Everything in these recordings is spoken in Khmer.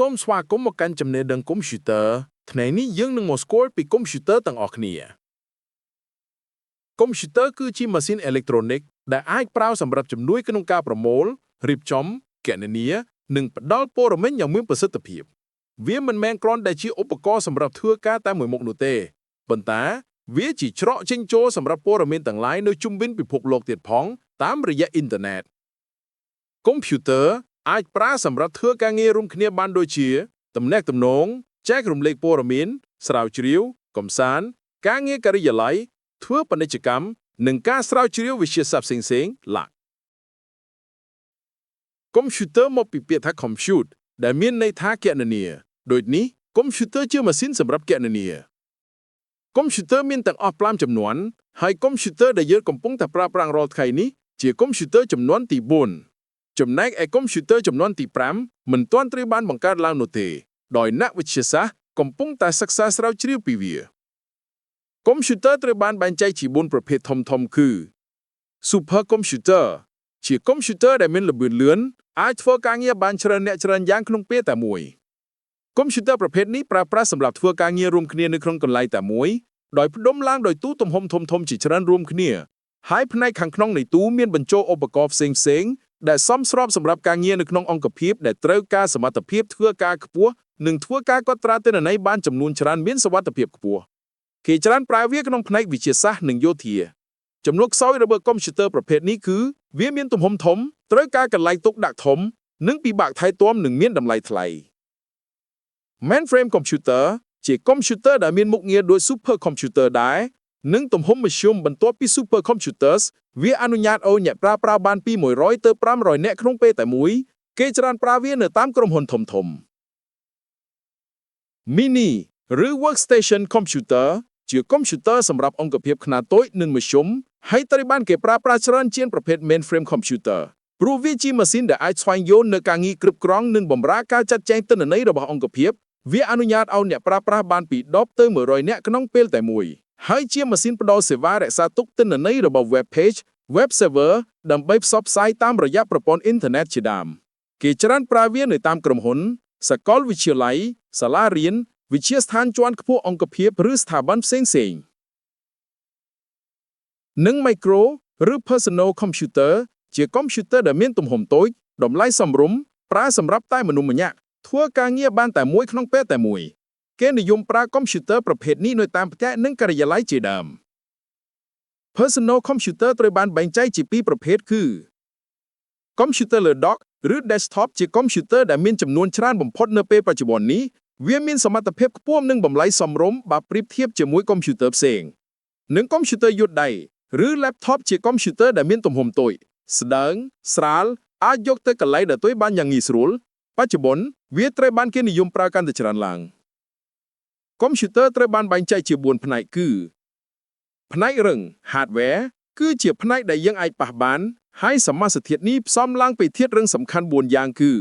សូមស្វាគមន៍មកកាន់ចំណេះដឹងកុំព្យូទ័រថ្ងៃនេះយើងនឹងមកស្គាល់ពីកុំព្យូទ័រទាំងអស់គ្នាកុំព្យូទ័រគឺជាម៉ាស៊ីនអេឡិចត្រូនិកដែលអាចប្រើសម្រាប់ជំនួយក្នុងការប្រមូលរៀបចំគណនានិងផ្ដល់ព័ត៌មានយ៉ាងមានប្រសិទ្ធភាពវាមិនមែនគ្រាន់តែជាឧបករណ៍សម្រាប់ធ្វើការតែមួយមុខនោះទេប៉ុន្តែវាជាច្រកចេញចូលសម្រាប់ព័ត៌មានទាំងឡាយនៅជុំវិញពិភពលោកទៀតផងតាមរយៈអ៊ីនធឺណិតកុំព្យូទ័រអាចប្រើសម្រាប់ធ្វើការងាររួមគ្នាបានដូចជាទំនាក់ទំនងចែករំលែកព័ត៌មានស្រាវជ្រាវកម្សាន្តការងារការិយាល័យធ្វើពាណិជ្ជកម្មនិងការស្រាវជ្រាវវិទ្យាសាស្ត្រផ្សេងៗឡាកុំព្យូទ័រមកពីពាក្យថា compute ដែលមានន័យថាគណនាដូចនេះកុំព្យូទ័រជាម៉ាស៊ីនសម្រាប់គណនាកុំព្យូទ័រមានទាំងអស់5ចំនួនហើយកុំព្យូទ័រដែលយើងកំពុងតែប្រើប្រាស់រាល់ថ្ងៃនេះជាកុំព្យូទ័រចំនួនទី4ចំណែកឯកុំព្យូទ័រចំនួនទី5មិនទាន់ត្រូវបានបង្កើតឡើងនោះទេដោយអ្នកវិទ្យាសាស្ត្រកំពុងតែសិក្សាស្រាវជ្រាវពីវាកុំព្យូទ័រត្រូវបានបែងចែកជា4ប្រភេទធំៗគឺ Super Computer ជាកុំព្យូទ័រដែលមានល្បឿនលឿនអាចធ្វើការងារបានច្រើនអ្នកច្រើនយ៉ាងក្នុងពេលតែមួយកុំព្យូទ័រប្រភេទនេះប្រើប្រាស់សម្រាប់ធ្វើការងាររួមគ្នានៅក្នុងកន្លែងតែមួយដោយផ្ដុំឡើងដោយទូទំហំធំៗជាច្រើនរួមគ្នាហើយផ្នែកខាងក្នុងនៃទូមានបញ្ចូលឧបករណ៍ផ្សេងៗដែលសមស្របសម្រាប់ការងារនៅក្នុងអង្គភាពដែលត្រូវការសមត្ថភាពធ្វើការខ្ពស់និងធ្វើការកត់ត្រាទិន្នន័យបានចំនួនច្រើនមានសុវត្ថិភាពខ្ពស់គេច្រើនប្រើវាក្នុងផ្នែកវិទ្យាសាស្ត្រនិងយោធាចំណុចខ្សោយរបស់កុំព្យូទ័រប្រភេទនេះគឺវាមានទំហំធំត្រូវការកន្លែងទុកដាក់ធំនិងពិបាកថែទាំនិងមានតម្លៃថ្លៃ Mainframe Computer ជាកុំព្យូទ័រដែលមានមុខងារដូច Super Computer ដែរនិងទំហំមធ្យមបន្ទាប់ពី Super Computers វាអនុញ្ញាតឲ្យអ្នកប្រើប្រាស់បានពី100ទៅ500នាក់ក្នុងពេលតែមួយគេច្រើនប្រើវានៅតាមក្រុមហ៊ុនធំៗ Mini ឬ Workstation Computer ជាកុំព្យូទ័រសម្រាប់អង្គភាពខ្នាតតូចនិងមធ្យមហើយត្រូវបានគេប្រើប្រាស់ច្រើនជាងប្រភេទ Mainframe Computer ព្រោះវាជាម៉ាស៊ីនដែលអាចស្វែងយល់នូវការងារគ្រប់គ្រងនិងបម្រើការចាត់ចែងទិន្នន័យរបស់អង្គភាពវាអនុញ្ញាតឲ្យអ្នកប្រើប្រាស់បានពី10ទៅ100នាក់ក្នុងពេលតែមួយហើយជាម៉ាស៊ីនផ្ដល់សេវារក្សាទុកទិន្នន័យរបស់ Web Page Web Server ដើម្បីផ្សព្វផ្សាយតាមរយៈប្រព័ន្ធអ៊ីនធឺណិតជាដើមគេច្រើនប្រើវានៅតាមក្រុមហ៊ុនសាកលវិទ្យាល័យសាលារៀនវិទ្យាស្ថានជាន់ខ្ពស់អង្គភាពឬស្ថាប័នផ្សេងៗនិង Micro ឬ Personal Computer ជាកុំព្យូទ័រដែលមានទំហំតូចតម្លៃសមរម្យប្រើសម្រាប់តែមនុស្សម្នាក់ធ្វើការងារបានតែមួយក្នុងពេលតែមួយគេនិយមប្រើកុំព្យូទ័រប្រភេទនេះនៅតាមផ្ទះនិងការិយាល័យជាដើម Personal Computer ត្រូវបានបែងចែកជាពីរប្រភេទគឺ Computer លើ Dock ឬ Desktop ជាកុំព្យូទ័រដែលមានចំនួនច្រើនបំផុតនៅពេលបច្ចុប្បន្ននេះវាមានសមត្ថភាពខ្ពស់និងតម្លៃសមរម្យបើប្រៀបធៀបជាមួយកុំព្យូទ័រផ្សេងនិងកុំព្យូទ័រយួរដៃឬ Laptop ជាកុំព្យូទ័រដែលមានទំហំតូចស្ដើងស្រាលអាចយកទៅកន្លែងទទួលបានយ៉ាងងាយស្រួលបច្ចុប្បន្នវាត្រូវបានគេនិយមប្រើកាន់តែច្រើនឡើងកុំព្យូទ័រត្រូវបានបែងចែកជា4ផ្នែកគឺផ្នែករឹង Hardware គឺជាផ្នែកដែលយើងអាចប៉ះបានហើយសមាសធាតុនេះផ្សំឡើងពីធាតុរឹងសំខាន់4យ៉ាងគឺ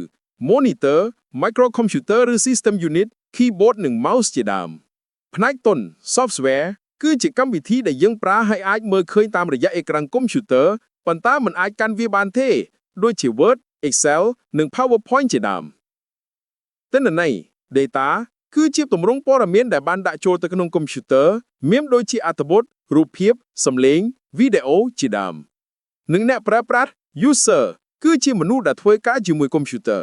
Monitor Microcomputer ឬ System Unit Keyboard និង Mouse ជាដើមផ្នែកទន់ Software គឺជាកម្មវិធីដែលយើងប្រើហើយអាចមើលឃើញតាមរយៈអេក្រង់កុំព្យូទ័រប៉ុន្តែមិនអាចកាន់វាបានទេដូចជា Word Excel និង PowerPoint ជាដើមទិន្នន័យ Data គឺជាទម្រង់ព័ត៌មានដែលបានដាក់ចូលទៅក្នុងកុំព្យូទ័រមានដូចជាអត្ថបទរូបភាពសំឡេងវីដេអូជាដើមនិងអ្នកប្រើប្រាស់ User គឺជាមនុស្សដែលធ្វើការជាមួយកុំព្យូទ័រ